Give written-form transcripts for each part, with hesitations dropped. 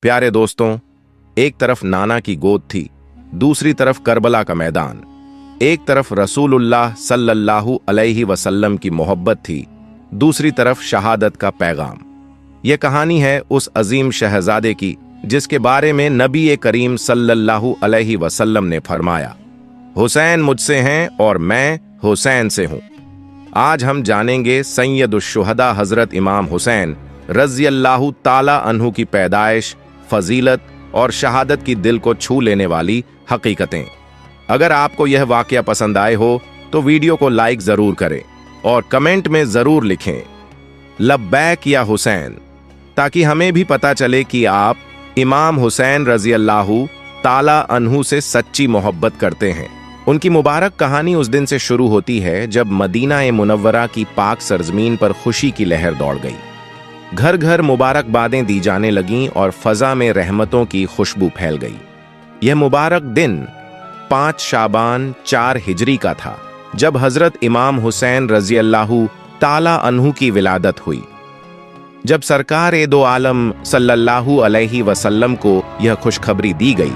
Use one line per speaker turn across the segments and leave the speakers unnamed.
प्यारे दोस्तों, एक तरफ नाना की गोद थी, दूसरी तरफ करबला का मैदान। एक तरफ रसूलुल्लाह सल्लल्लाहु अलैहि वसल्लम की मोहब्बत थी, दूसरी तरफ शहादत का पैगाम। यह कहानी है उस अजीम शहजादे की जिसके बारे में नबी करीम सल्लल्लाहु अलैहि वसल्लम ने फरमाया, हुसैन मुझसे हैं और मैं हुसैन से हूं। आज हम जानेंगे सैयदुश्शुहदा हजरत इमाम हुसैन रज़ियल्लाहु ताला अन्हु की पैदाइश, फजीलत और शहादत की दिल को छू लेने वाली हकीकतें। अगर आपको यह वाकया पसंद आए हो तो वीडियो को लाइक जरूर करें और कमेंट में जरूर लिखें लब्बैक या हुसैन, ताकि हमें भी पता चले कि आप इमाम हुसैन रज़ियल्लाहु ताला अन्हु से सच्ची मोहब्बत करते हैं। उनकी मुबारक कहानी उस दिन से शुरू होती है जब मदीना मुनव्वरा की पाक सरजमीन पर खुशी की लहर दौड़ गई। घर घर मुबारकबादें दी जाने लगीं और फजा में रहमतों की खुशबू फैल गई। यह मुबारक दिन 5 शाबान 4 हिजरी का था, जब हजरत इमाम हुसैन रज़ियल्लाहु ताला अन्हु की विलादत हुई। जब सरकार दो आलम सल्लल्लाहु अलैहि वसल्लम को यह खुशखबरी दी गई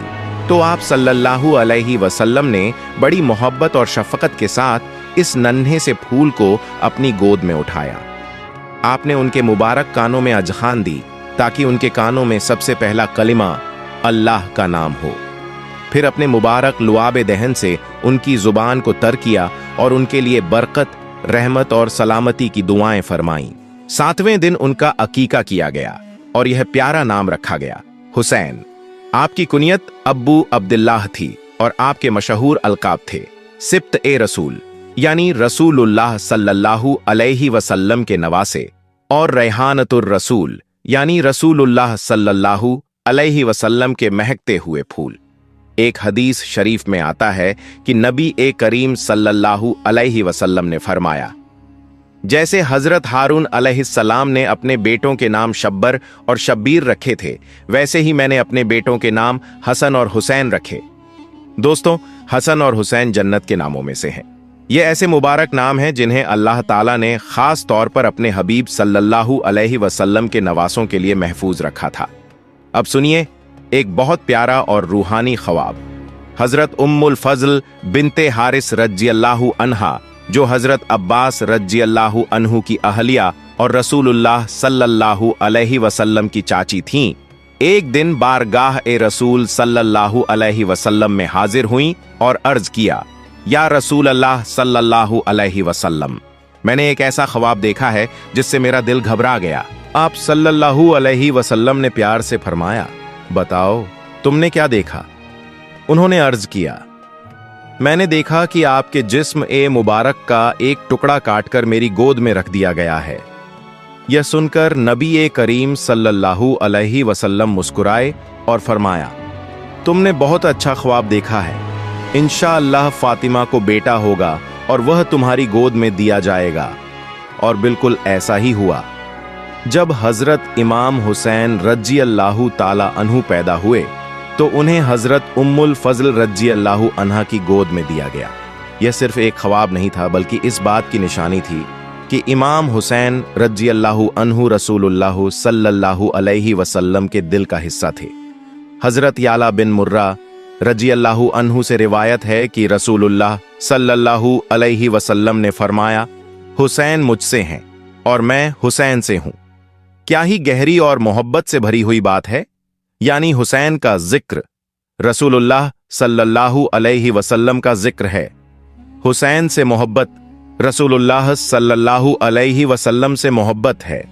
तो आप सल्लल्लाहु अलैहि वसल्लम ने बड़ी मोहब्बत और शफकत के साथ इस नन्हे से फूल को अपनी गोद में उठाया। आपने उनके मुबारक कानों में अजखान दी ताकि उनके कानों में सबसे पहला कलिमा अल्लाह का नाम हो। फिर अपने मुबारक लुआब दहन से उनकी जुबान को तर किया और उनके लिए बरकत, रहमत और सलामती की दुआएं फरमाईं। 7वें दिन उनका अकीका किया गया और यह प्यारा नाम रखा गया, हुसैन। आपकी कुनियत अब्बू अब्दुल्लाह थी और आपके मशहूर अलकाब थे सिब्त रसूल, यानी रसूलुल्लाह सल्लल्लाहु अलैहि वसल्लम के नवासे, और रैहानतुर रसूल, यानी रसूलुल्लाह सल्लल्लाहु अलैहि वसल्लम के महकते हुए फूल। एक हदीस शरीफ में आता है कि नबी करीम सल्लल्लाहु अलैहि वसल्लम ने फरमाया, जैसे हजरत हारून अलैहिस्सलाम ने अपने बेटों के नाम शब्बर और शब्बीर रखे थे, वैसे ही मैंने अपने बेटों के नाम हसन और हुसैन रखे। दोस्तों, हसन और हुसैन जन्नत के नामों में से हैं। ये ऐसे मुबारक नाम हैं जिन्हें अल्लाह ताला ने खास तौर पर अपने हबीब सल्लल्लाहु अलैहि वसल्लम के नवासों के लिए महफूज रखा था। अब सुनिए एक बहुत प्यारा और रूहानी ख्वाब। हजरत उम्मुल फजल बिनते हारिस रज़ियल्लाहु अन्हा, जो हजरत अब्बास रज़ियल्लाहु अन्हु की अहलिया और रसूलुल्लाह सल्लल्लाहु अलैहि वसल्लम की चाची थीं, एक दिन बारगाह रसूल सल्लल्लाहु अलैहि वसल्लम में हाजिर हुईं और अर्ज किया, या रसूल अल्लाह सल्लल्लाहु अलैहि वसल्लम, मैंने एक ऐसा ख्वाब देखा है जिससे मेरा दिल घबरा गया। आप सल्लल्लाहु अलैहि वसल्लम ने प्यार से फरमाया, बताओ तुमने क्या देखा? उन्होंने अर्ज किया, मैंने देखा कि आपके जिस्म मुबारक का एक टुकड़ा काटकर मेरी गोद में रख दिया गया है। यह सुनकर नबी करीम सल्लल्लाहु अलैहि वसल्लम मुस्कुराए और फरमाया, तुमने बहुत अच्छा ख्वाब देखा है। इंशाअल्लाह फातिमा को बेटा होगा और वह तुम्हारी गोद में दिया जाएगा। और बिल्कुल ऐसा ही हुआ। जब हजरत इमाम हुसैन रज़ियल्लाहु ताला अन्हु पैदा हुए तो उन्हें हजरत उम्मुल फजल रज़ियल्लाहु अन्हा की गोद में दिया गया। यह सिर्फ एक ख्वाब नहीं था, बल्कि इस बात की निशानी थी कि इमाम हुसैन रज़ियल्लाहु अन्हु रसूलुल्लाह सल्लल्लाहु अलैहि वसल्लम के दिल का हिस्सा थे। हजरत याला बिन मुर्रा रज़ियल्लाहु अन्हु से रिवायत है कि रसूलुल्लाह सल्लल्लाहु अलैहि वसल्लम ने फरमाया, हुसैन मुझसे हैं और मैं हुसैन से हूं। क्या ही गहरी और मोहब्बत से भरी हुई बात है। यानी हुसैन का जिक्र रसूलुल्लाह सल्लल्लाहु अलैहि वसल्लम का जिक्र है। हुसैन से मोहब्बत रसूलुल्लाह सल्लल्लाहु अलैहि वसल्लम से मोहब्बत है।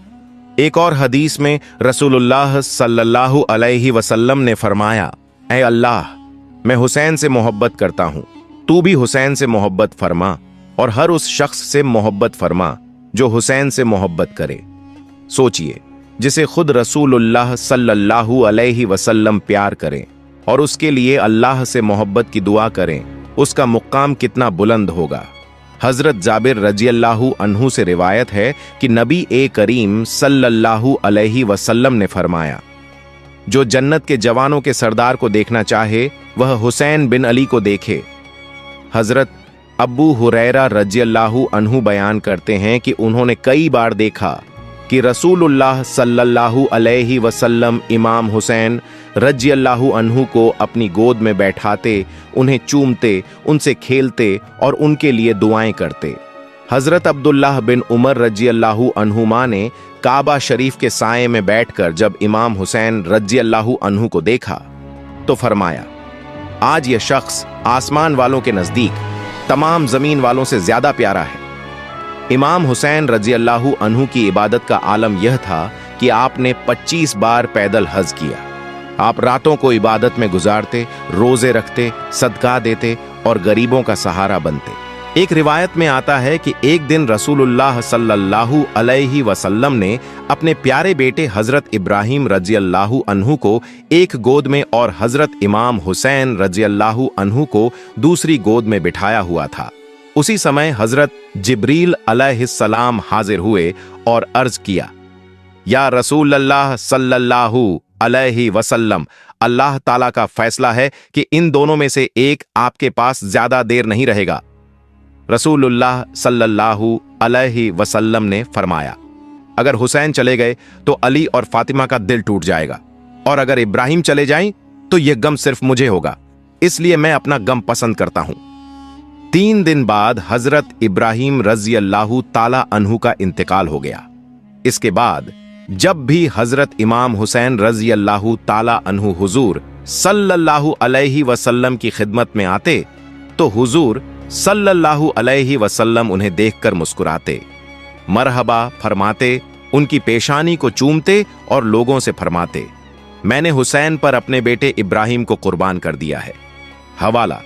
एक और हदीस में रसूलुल्लाह सल्लल्लाहु अलैहि वसल्लम ने फरमाया, ऐ अल्लाह, मैं हुसैन से मोहब्बत करता हूं, तू भी हुसैन से मोहब्बत फरमा और हर उस शख्स से मोहब्बत फरमा जो हुसैन से मोहब्बत करे। सोचिए, जिसे खुद रसूलुल्लाह सल्लल्लाहु अलैहि वसल्लम प्यार करें और उसके लिए अल्लाह से मोहब्बत की दुआ करें, उसका मुकाम कितना बुलंद होगा। हजरत जाबिर रज़ियल्लाहु अन्हु से रिवायत है कि नबी करीम सल्लल्लाहु अलैहि वसल्लम ने फरमाया, जो जन्नत के जवानों के सरदार को देखना चाहे वह हुसैन बिन अली को देखे। हजरत अब्बू हुरैरा रज़ियल्लाहु अन्हु बयान करते हैं कि उन्होंने कई बार देखा कि रसूलुल्लाह सल्लल्लाहु अलैहि वसल्लम इमाम हुसैन रज़ियल्लाहु अन्हु को अपनी गोद में बैठाते, उन्हें चूमते, उनसे खेलते और उनके लिए दुआएं करते। हजरत अब्दुल्लाह बिन उमर रज़ियल्लाहु अन्हुमा ने काबा शरीफ के साये में बैठकर जब इमाम हुसैन रज़ियल्लाहु अन्हु को देखा तो फरमाया, आज यह शख्स आसमान वालों के नजदीक तमाम जमीन वालों से ज्यादा प्यारा है। इमाम हुसैन रज़ियल्लाहु अन्हु की इबादत का आलम यह था कि आपने 25 बार पैदल हज किया। आप रातों को इबादत में गुजारते, रोजे रखते, सदका देते और गरीबों का सहारा बनते। एक रिवायत में आता है कि एक दिन रसूलुल्लाह सल्लल्लाहु अलैहि वसल्लम ने अपने प्यारे बेटे हजरत इब्राहिम रज़ियल्लाहु अन्हु को एक गोद में और हजरत इमाम हुसैन रज़ियल्लाहु अन्हु को दूसरी गोद में बिठाया हुआ था। उसी समय हजरत जिब्रील अलैहिस्सलाम हाजिर हुए और अर्ज किया, या रसूलल्लाह सल्लल्लाहु अलैहि वसल्लम, अल्लाह ताला का फैसला है कि इन दोनों में से एक आपके पास ज्यादा देर नहीं रहेगा। रसूलुल्लाह सल्लल्लाहु अलैहि वसल्लम ने फरमाया, अगर हुसैन चले गए तो अली और फातिमा का दिल टूट जाएगा, और अगर इब्राहिम चले जाएं तो यह गम सिर्फ मुझे होगा, इसलिए मैं अपना गम पसंद करता हूं। 3 दिन बाद हजरत इब्राहिम रज़ियल्लाहु ताला अन्हु का इंतकाल हो गया। इसके बाद जब भी हजरत इमाम हुसैन रज़ियल्लाहु ताला अन्हु हुजूर सल्लल्लाहु अलैहि वसल्लम की खिदमत में आते तो हुजूर सल्लल्लाहु अलैहि वसल्लम उन्हें देखकर मुस्कुराते, मरहबा फरमाते, उनकी पेशानी को चूमते और लोगों से फरमाते, मैंने हुसैन पर अपने बेटे इब्राहिम को कुर्बान कर दिया है। हवाला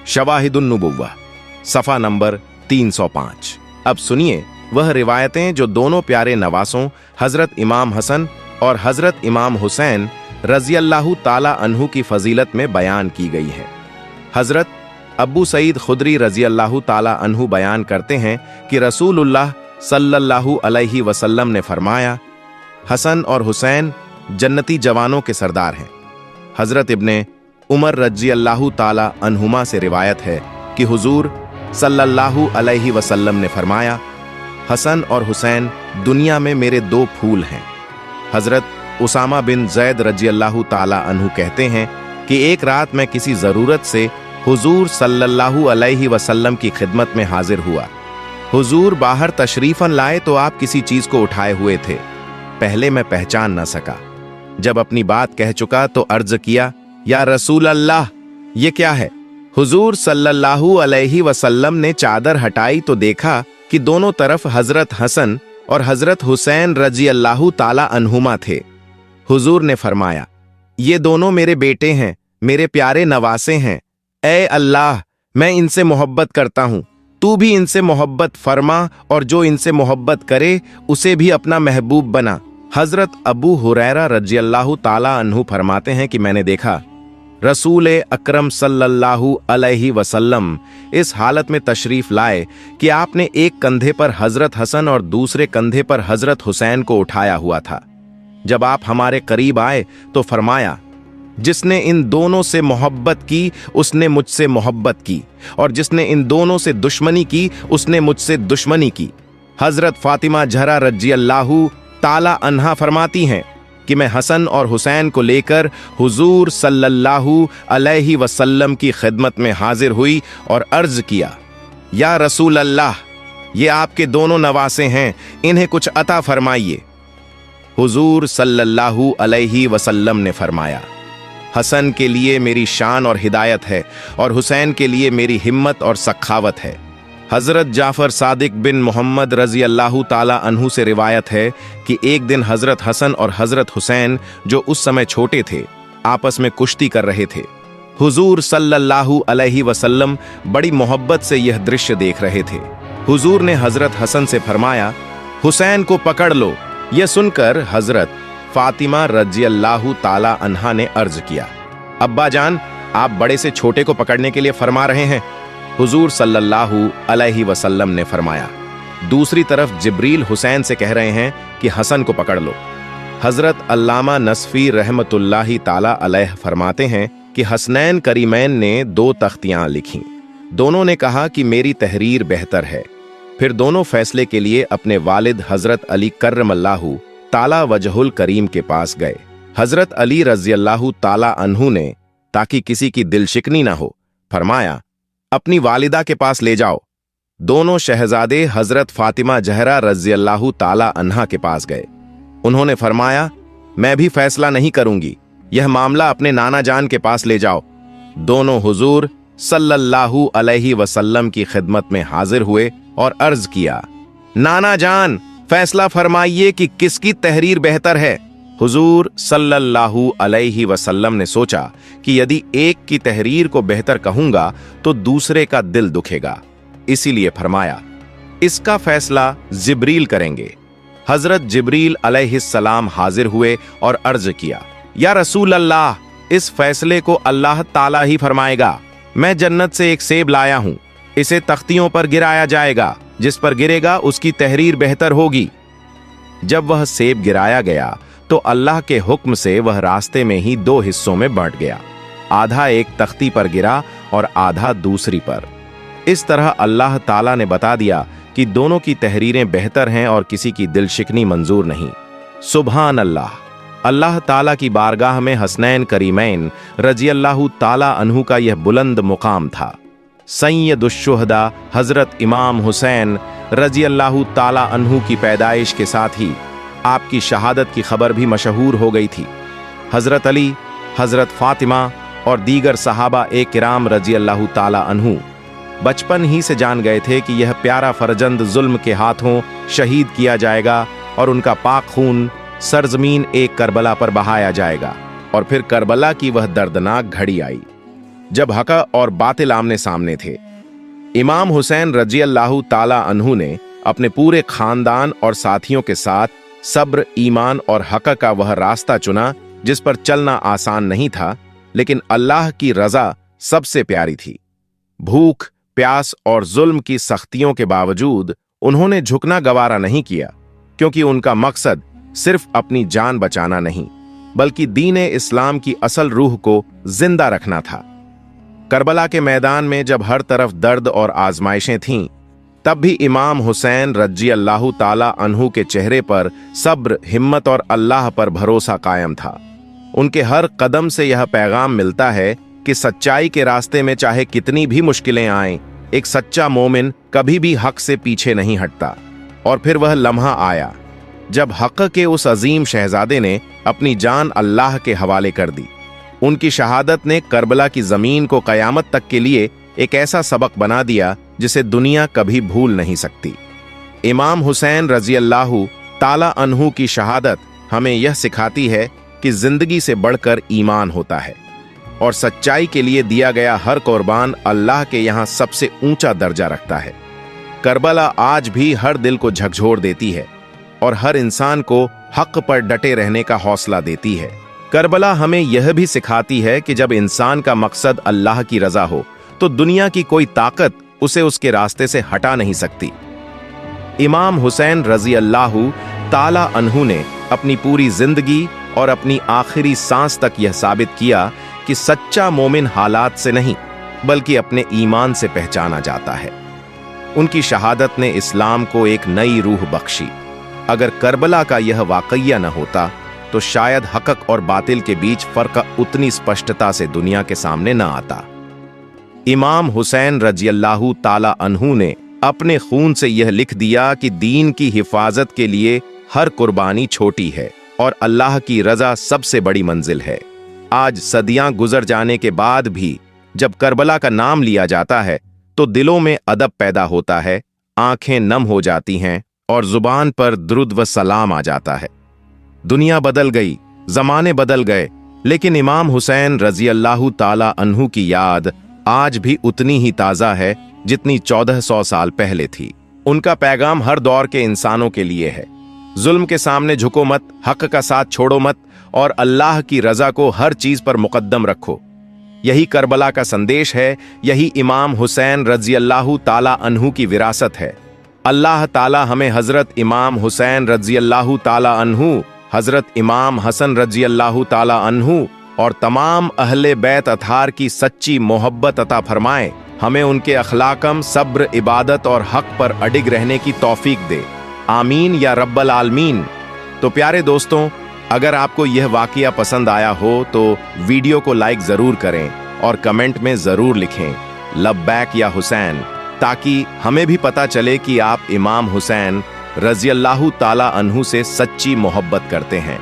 शवाहिदुन नुबुव्वा, सफा नंबर 305। अब सुनिए वह रिवायतें जो दोनों प्यारे नवासों हजरत इमाम हसन और हजरत इमाम हुसैन रज़ियल्लाहु ताला अन्हु की फजीलत में बयान की गई हैं। हजरत अबू सईद खुदरी रज़ियल्लाहु ताला अन्हु बयान करते हैं कि रसूलुल्लाह सल्लल्लाहु अलैहि वसल्लम ने फरमाया, हसन और हुसैन जन्नती जवानों के सरदार हैं। हजरत इब्ने उमर रज़ियल्लाहु ताला अन्हुमा से रिवायत है कि हुजूर सल्लल्लाहु अलैहि वसल्लम ने फरमाया, हसन और हुसैन दुनिया में मेरे 2 फूल हैं। हजरत उसामा बिन जैद रज़ियल्लाहु ताला अन्हु कहते हैं कि एक रात मैं किसी जरूरत से हुजूर सल्लल्लाहु अलैहि वसल्लम की खिदमत में हाजिर हुआ। हुजूर बाहर तशरीफन लाए तो आप किसी चीज को उठाए हुए थे। पहले मैं पहचान न सका। जब अपनी बात कह चुका तो अर्ज किया, या रसूल अल्लाह, ये क्या है? हुजूर सल्लल्लाहु अलैहि वसल्लम ने चादर हटाई तो देखा कि दोनों तरफ हजरत हसन और हजरत हुसैन रज़ियल्लाहु ताला अन्हुमा थे। हुजूर ने फरमाया, ये दोनों मेरे बेटे हैं, मेरे प्यारे नवासे हैं। ऐ अल्लाह, मैं इनसे मोहब्बत करता हूं, तू भी इनसे मोहब्बत फरमा और जो इनसे मोहब्बत करे उसे भी अपना महबूब बना। हजरत अबू हुरैरा रज़ियल्लाहु ताला अन्हु फरमाते हैं कि मैंने देखा रसूल अकरम सल्लल्लाहु अलैहि वसल्लम इस हालत में तशरीफ लाए कि आपने एक कंधे पर हजरत हसन और दूसरे कंधे पर हजरत हुसैन को उठाया हुआ था। जब आप हमारे करीब आए तो फरमाया, जिसने इन दोनों से मोहब्बत की उसने मुझसे मोहब्बत की, और जिसने इन दोनों से दुश्मनी की उसने मुझसे दुश्मनी की। हजरत फातिमा ज़हरा रज़ियल्लाहु ताला अन्हा फरमाती हैं कि मैं हसन और हुसैन को लेकर हुजूर सल्लल्लाहु अलैहि वसल्लम की खिदमत में हाजिर हुई और अर्ज किया, या रसूल अल्लाह, ये आपके दोनों नवासे हैं, इन्हें कुछ अता फरमाइए। हुजूर सल्लल्लाहु अलैहि वसल्लम ने फरमाया, हसन के लिए मेरी शान और हिदायत है और हुसैन के लिए मेरी हिम्मत और सखावत है। हजरत जाफर सादिक बिन मोहम्मद रज़ियल्लाहु ताला अन्हु से रिवायत है कि एक दिन हजरत हसन और हजरत हुसैन, जो उस समय छोटे थे, आपस में कुश्ती कर रहे थे। हुजूर सल्लल्लाहु अलैहि वसल्लम बड़ी मोहब्बत से यह दृश्य देख रहे थे। हुजूर ने हजरत हसन से फरमाया, हुसैन को पकड़ लो। यह सुनकर हजरत फातिमा रज़ियल्लाहु ताला अन्हा ने अर्ज किया, अब्बा जान, आप बड़े से छोटे को पकड़ने के लिए फरमा रहे हैं। हुजूर सल्लल्लाहु अलैहि वसल्लम ने फरमाया, दूसरी तरफ जिब्रील हुसैन से कह रहे हैं कि हसन को पकड़ लो। हजरत अल्लामा नसफी रहमतुल्लाहि ताला अलैह फरमाते हैं कि हसनैन करीमैन ने 2 तख्तियां लिखीं। दोनों ने कहा कि मेरी तहरीर बेहतर है। फिर दोनों फैसले के लिए अपने वालिद हजरत अली कर्रमल्लाहु ताला वजहुल करीम के पास गए। हजरत अली रज़ियल्लाहु ताला अन्हु ने, ताकि किसी की दिल शिकनी ना हो, फरमाया, अपनी वालिदा के पास ले जाओ। दोनों शहजादे हजरत फातिमा जहरा रज़ियल्लाहु ताला अन्हा के पास गए। उन्होंने फरमाया, मैं भी फैसला नहीं करूंगी, यह मामला अपने नाना जान के पास ले जाओ। दोनों हुजूर सल्लल्लाहु अलैहि वसल्लम की खिदमत में हाजिर हुए और अर्ज किया, नाना जान, फैसला फरमाइए कि किसकी तहरीर बेहतर है। हुजूर सल्लल्लाहु अलैहि वसल्लम ने सोचा कि यदि एक की तहरीर को बेहतर कहूंगा तो दूसरे का दिल दुखेगा, इसीलिए फरमाया, इसका फैसला जिब्रील करेंगे। हजरत जिब्रील अलैहिस्सलाम हाजिर हुए और अर्ज किया, या रसूल अल्लाह, इस फैसले को अल्लाह ताला ही फरमाएगा। मैं जन्नत से एक सेब लाया हूं, इसे तख्तियों पर गिराया जाएगा, जिस पर गिरेगा उसकी तहरीर बेहतर होगी। जब वह सेब गिराया गया तो अल्लाह के हुक्म से वह रास्ते में ही दो हिस्सों में बंट गया, आधा एक तख्ती पर गिरा और आधा दूसरी पर। इस तरह अल्लाह ताला ने बता दिया कि दोनों की तहरीरें बेहतर हैं और किसी की दिल शिकनी मंजूर नहीं। सुभान अल्लाह। अल्लाह ताला की बारगाह में हसनैन करीमैन रज़ियल्लाहु ताला अन्हु का यह बुलंद मुकाम था। सैयदुश्शुहदा हजरत इमाम हुसैन रज़ियल्लाहु ताला अन्हु की पैदाइश के साथ ही आपकी शहादत की खबर भी मशहूर हो गई थी। हजरत अली, हजरत फातिमा और दीगर सहाबा ए किराम रज़ियल्लाहु ताला अन्हु बचपन ही से जान गए थे कि यह प्यारा फरजंद जुल्म के हाथों शहीद किया जाएगा और उनका पाक खून सरजमीन एक करबला पर बहाया जाएगा। और फिर करबला की वह दर्दनाक घड़ी आई जब हक और बातिल आमने सामने थे। इमाम हुसैन रज़ियल्लाहु ताला अन्हु ने अपने पूरे खानदान और साथियों के साथ सब्र, ईमान और हक का वह रास्ता चुना जिस पर चलना आसान नहीं था, लेकिन अल्लाह की रजा सबसे प्यारी थी। भूख, प्यास और जुल्म की सख्तियों के बावजूद उन्होंने झुकना गवारा नहीं किया, क्योंकि उनका मकसद सिर्फ अपनी जान बचाना नहीं, बल्कि दीन इस्लाम की असल रूह को जिंदा रखना था। करबला के मैदान में जब हर तरफ दर्द और आजमाइशें थीं, तब भी इमाम हुसैन रज़ियल्लाहु ताला अन्हु के चेहरे पर सब्र, हिम्मत और अल्लाह पर भरोसा कायम था। उनके हर कदम से यह पैगाम मिलता है कि सच्चाई के रास्ते में चाहे कितनी भी मुश्किलें आएं, एक सच्चा मोमिन कभी भी हक से पीछे नहीं हटता। और फिर वह लम्हा आया जब हक के उस अजीम शहजादे ने अपनी जान अल्लाह के हवाले कर दी। उनकी शहादत ने करबला की जमीन को कयामत तक के लिए एक ऐसा सबक बना दिया जिसे दुनिया कभी भूल नहीं सकती। इमाम हुसैन रज़ियल्लाहु ताला अन्हु की शहादत हमें यह सिखाती है कि जिंदगी से बढ़कर ईमान होता है और सच्चाई के लिए दिया गया हर कुर्बान अल्लाह के यहाँ सबसे ऊंचा दर्जा रखता है। करबला आज भी हर दिल को झकझोर देती है और हर इंसान को हक पर डटे रहने का हौसला देती है। करबला हमें यह भी सिखाती है कि जब इंसान का मकसद अल्लाह की रजा हो तो दुनिया की कोई ताकत उसे उसके रास्ते से हटा नहीं सकती। इमाम हुसैन रज़ियल्लाहु ताला अन्हु ने अपनी पूरी जिंदगी और अपनी आखिरी सांस तक यह साबित किया कि सच्चा मोमिन हालात से नहीं बल्कि अपने ईमान से पहचाना जाता है। उनकी शहादत ने इस्लाम को एक नई रूह बख्शी। अगर करबला का यह वाकया न होता तो शायद हक और बातिल के बीच फर्क उतनी स्पष्टता से दुनिया के सामने न आता। इमाम हुसैन रज़ियल्लाहु ताला अन्हु ने अपने खून से यह लिख दिया कि दीन की हिफाजत के लिए हर कुर्बानी छोटी है और अल्लाह की रजा सबसे बड़ी मंजिल है। आज सदियां गुजर जाने के बाद भी जब करबला का नाम लिया जाता है तो दिलों में अदब पैदा होता है, आंखें नम हो जाती हैं और जुबान पर दुरूद व सलाम आ जाता है। दुनिया बदल गई, जमाने बदल गए, लेकिन इमाम हुसैन रज़ियल्लाहु ताला अन्हु की याद आज भी उतनी ही ताज़ा है जितनी 1400 साल पहले थी। उनका पैगाम हर दौर के इंसानों के लिए है। जुल्म के सामने झुको मत, हक का साथ छोड़ो मत और अल्लाह की रजा को हर चीज पर मुकद्दम रखो। यही करबला का संदेश है, यही इमाम हुसैन रज़ियल्लाहु ताला अन्हु की विरासत है। अल्लाह ताला हमें हजरत इमाम हुसैन रज़ियल्लाहु ताला अन्हु, हजरत इमाम हसन रज़ियल्लाहु ताला अन्हु और तमाम अहले बैत अतहार की सच्ची मोहब्बत अता फरमाए। हमें उनके अखलाकम, सब्र, इबादत और हक पर अडिग रहने की तौफीक दे। आमीन या रब्बल आलमीन। तो प्यारे दोस्तों, अगर आपको यह वाकया पसंद आया हो तो वीडियो को लाइक जरूर करें और कमेंट में जरूर लिखें लब्बैक या हुसैन, ताकि हमें भी पता चले कि आप इमाम हुसैन रज़ियल्लाहु ताला अन्हु से सच्ची मोहब्बत करते हैं।